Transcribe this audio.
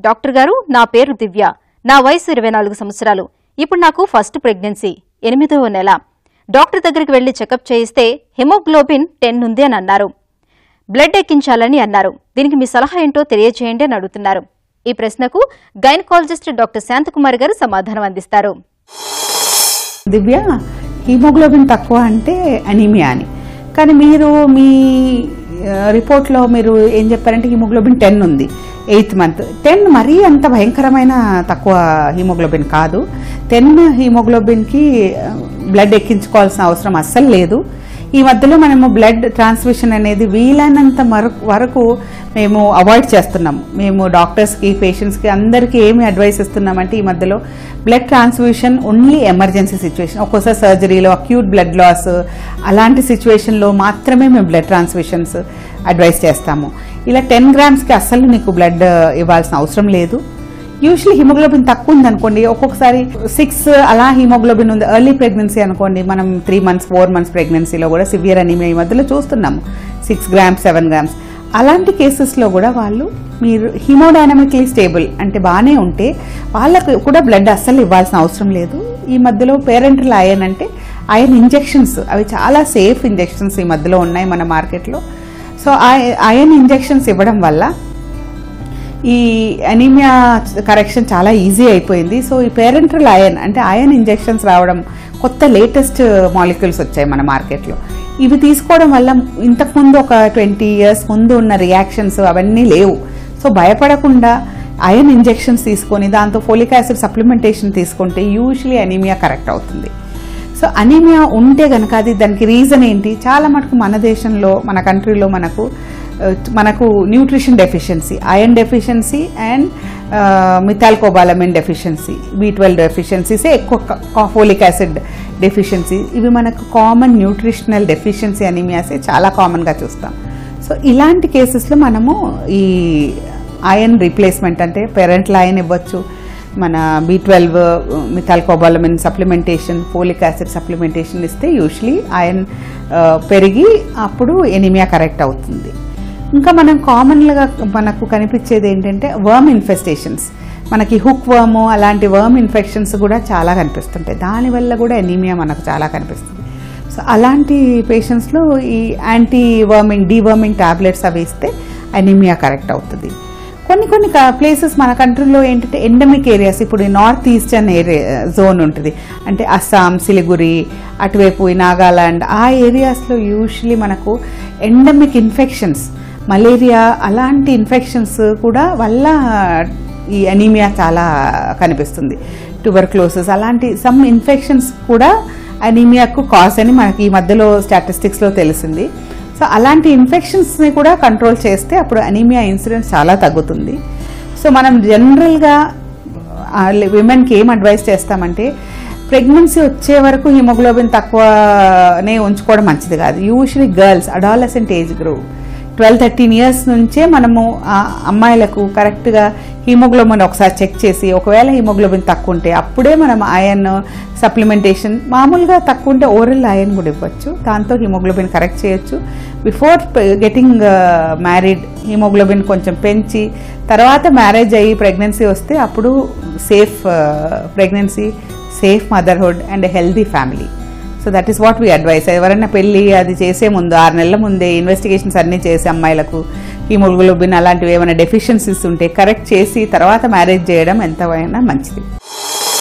Doctor గారు, నా పేరు దివ్య. నా వయసు 24 సంవత్సరాలు. ఇప్పుడు నాకు ఫస్ట్ ప్రెగ్నెన్సీ, 8వ నెల. డాక్టర్ దగ్గరికి వెళ్లి చెకప్ చేయిస్తే హిమోగ్లోబిన్ 10 ఉంది అని అన్నారు. బ్లడ్ ఎక్కించాలని అన్నారు. దీనికి మీ సలహా ఏంటో తెలియజేయండి అని అడుగుతున్నారు. ఈ ప్రశ్నకు గైనకాలజిస్ట్ డాక్టర్ శాంతకుమారి గారు సమాధానం అందిస్తారు. దివ్య, హిమోగ్లోబిన్ తక్కువ అంటే అనీమియా అని, కానీ మీరు మీ రిపోర్ట్లో మీరు ఏం చెప్పారంటే హిమోగ్లోబిన్ 10 ఉంది 8th month. 10 మరీ అంత భయంకరమైన తక్కువ హిమోగ్లోబిన్ కాదు. 10 హిమోగ్లోబిన్కి బ్లడ్ ఎక్కించుకోవాల్సిన అవసరం అస్సలు లేదు. ఈ మధ్యలో మనము బ్లడ్ ట్రాన్స్ఫ్యూషన్ అనేది వీలైనంత వరకు మేము అవాయిడ్ చేస్తున్నాము. మేము డాక్టర్స్కి, పేషెంట్స్కి అందరికీ ఏమి అడ్వైస్ ఇస్తున్నామంటే ఈ మధ్యలో blood transfusion only emergency situation, ఒక్కోసారి సర్జరీలో అక్యూట్ బ్లడ్ లాస్ అలాంటి సిచ్యువేషన్లో మాత్రమే మేము బ్లడ్ ట్రాన్స్ఫ్యూషన్స్ అడ్వైస్ చేస్తాము. ఇలా 10 grams అస్సలు నీకు బ్లడ్ ఇవ్వాల్సిన అవసరం లేదు. యూజువల్లీ హిమోగ్లోబిన్ తక్కువ ఉంది అనుకోండి, ఒక్కొక్కసారి 6 అలా హిమోగ్లోబిన్ ఉంది, ఎర్లీ ప్రెగ్నెన్సీ అనుకోండి, మనం 3 months 4 months ప్రెగ్నెన్సీలో కూడా సివియర్ అనీమియా ఈ మధ్యలో చూస్తున్నాము. 6 grams 7 grams అలాంటి కేసెస్లో కూడా వాళ్ళు మీరు హిమోడైనమిక్లీ స్టేబుల్ అంటే బాగానే ఉంటే వాళ్ళకు కూడా బ్లడ్ అస్సలు ఇవ్వాల్సిన అవసరం లేదు. ఈ మధ్యలో పేరెంటల్ ఐరన్ అంటే ఐరన్ ఇంజెక్షన్స్, అవి చాలా సేఫ్ ఇంజెక్షన్స్ ఈ మధ్యలో ఉన్నాయి మన మార్కెట్లో. సో ఐరన్ ఇంజెక్షన్స్ ఇవ్వడం వల్ల ఈ అనీమియా కరెక్షన్ చాలా ఈజీ అయిపోయింది. సో ఈ పేరెంటల్ ఐరన్ అంటే ఐరన్ ఇంజెక్షన్స్ రావడం, కొత్త లేటెస్ట్ మాలిక్యూల్స్ వచ్చాయి మన మార్కెట్లో. ఇవి తీసుకోవడం వల్ల ఇంతకుముందు ఒక 20 years ముందు ఉన్న రియాక్షన్స్ అవన్నీ లేవు. సో భయపడకుండా ఐరన్ ఇంజెక్షన్స్ తీసుకొని దాంతో ఫోలిక్ యాసిడ్ సప్లిమెంటేషన్ తీసుకుంటే యూజువల్లీ అనీమియా కరెక్ట్ అవుతుంది. సో అనీమియా ఉంటే కనుక దానికి రీజన్ ఏంటి? చాలా మటుకు మన దేశంలో, మన కంట్రీలో మనకు nutrition deficiency, iron deficiency and methylcobalamin deficiency, B12 డెఫిషియన్సీసే ఎక్కువ, ఫోలిక్ యాసిడ్ డెఫిషియన్సీ, ఇవి మనకు కామన్ న్యూట్రిషనల్ డెఫిషియన్సీ అనీమియాసే చాలా కామన్గా చూస్తాం. సో ఇలాంటి కేసెస్లో మనము ఈ ఐరన్ రీప్లేస్మెంట్ అంటే పేరెంటల్ ఐరన్ ఇవ్వచ్చు, మన B12 methylcobalamin supplementation, folic acid supplementation ఇస్తే యూజువల్లీ ఐరన్ పెరిగి అప్పుడు ఎనీమియా కరెక్ట్ అవుతుంది. ఇంకా మనం కామన్గా మనకు కనిపించేది ఏంటంటే వర్మ్ ఇన్ఫెస్టేషన్స్, మనకి హుక్ వర్మ్ అలాంటి వర్మ్ ఇన్ఫెక్షన్స్ కూడా చాలా కనిపిస్తుంటాయి. దానివల్ల కూడా ఎనీమియా మనకు చాలా కనిపిస్తుంది. సో అలాంటి పేషెంట్స్లో ఈ యాంటీ వర్మింగ్, డీవర్మింగ్ టాబ్లెట్స్ అవి ఇస్తే అనీమియా కరెక్ట్ అవుతుంది. కొన్ని ప్లేసెస్ మన కంట్రీలో ఏంటంటే ఎండమిక్ ఏరియాస్, ఇప్పుడు నార్త్ ఈస్టర్న్ ఏరియా జోన్ ఉంటుంది, అంటే అస్సాం, సిలిగురి, అటువైపు నాగాలాండ్, ఆ ఏరియాస్లో యూజువల్లీ మనకు ఎండమిక్ ఇన్ఫెక్షన్స్, మలేరియా అలాంటి ఇన్ఫెక్షన్స్ కూడా వల్ల ఈ అనీమియా చాలా కనిపిస్తుంది. ట్యూబర్క్లోసిస్ అలాంటి సమ్ ఇన్ఫెక్షన్స్ కూడా అనీమియాకు కాజ్ అని మనకి ఈ మధ్యలో స్టాటిస్టిక్స్లో తెలిసింది. సో అలాంటి ఇన్ఫెక్షన్స్ని కూడా కంట్రోల్ చేస్తే అప్పుడు అనీమియా ఇన్సిడెన్స్ చాలా తగ్గుతుంది. సో మనం జనరల్గా విమెన్కి ఏం అడ్వైస్ చేస్తామంటే ప్రెగ్నెన్సీ వచ్చే వరకు హిమోగ్లోబిన్ తక్కువనే ఉంచుకోవడం మంచిది కాదు. Usually girls adolescent age group 12-13 years నుంచే మనము అమ్మాయిలకు కరెక్ట్గా హిమోగ్లోబిన్ ఒకసారి చెక్ చేసి, ఒకవేళ హిమోగ్లోబిన్ తక్కువ ఉంటే అప్పుడే మనం ఐరన్ సప్లిమెంటేషన్, మామూలుగా తక్కువ ఉంటే ఓరల్ ఐరన్ కూడా ఇవ్వచ్చు, దాంతో హిమోగ్లోబిన్ కరెక్ట్ చేయొచ్చు. బిఫోర్ గెటింగ్ మ్యారీడ్ హిమోగ్లోబిన్ కొంచెం పెంచి తర్వాత మ్యారేజ్ అయ్యి ప్రెగ్నెన్సీ వస్తే అప్పుడు safe pregnancy, safe motherhood and healthy family. So that is what we advice. ఎవరైనా పెళ్ళి అది చేసే ముందు 6 నెలల ముందే ఇన్వెస్టిగేషన్స్ అన్నీ చేసి అమ్మాయిలకు హిమోగ్లోబిన్ అలాంటివి ఏమైనా డెఫిషియన్సీస్ ఉంటే కరెక్ట్ చేసి తర్వాత మ్యారేజ్ చేయడం ఎంతైనా మంచిది.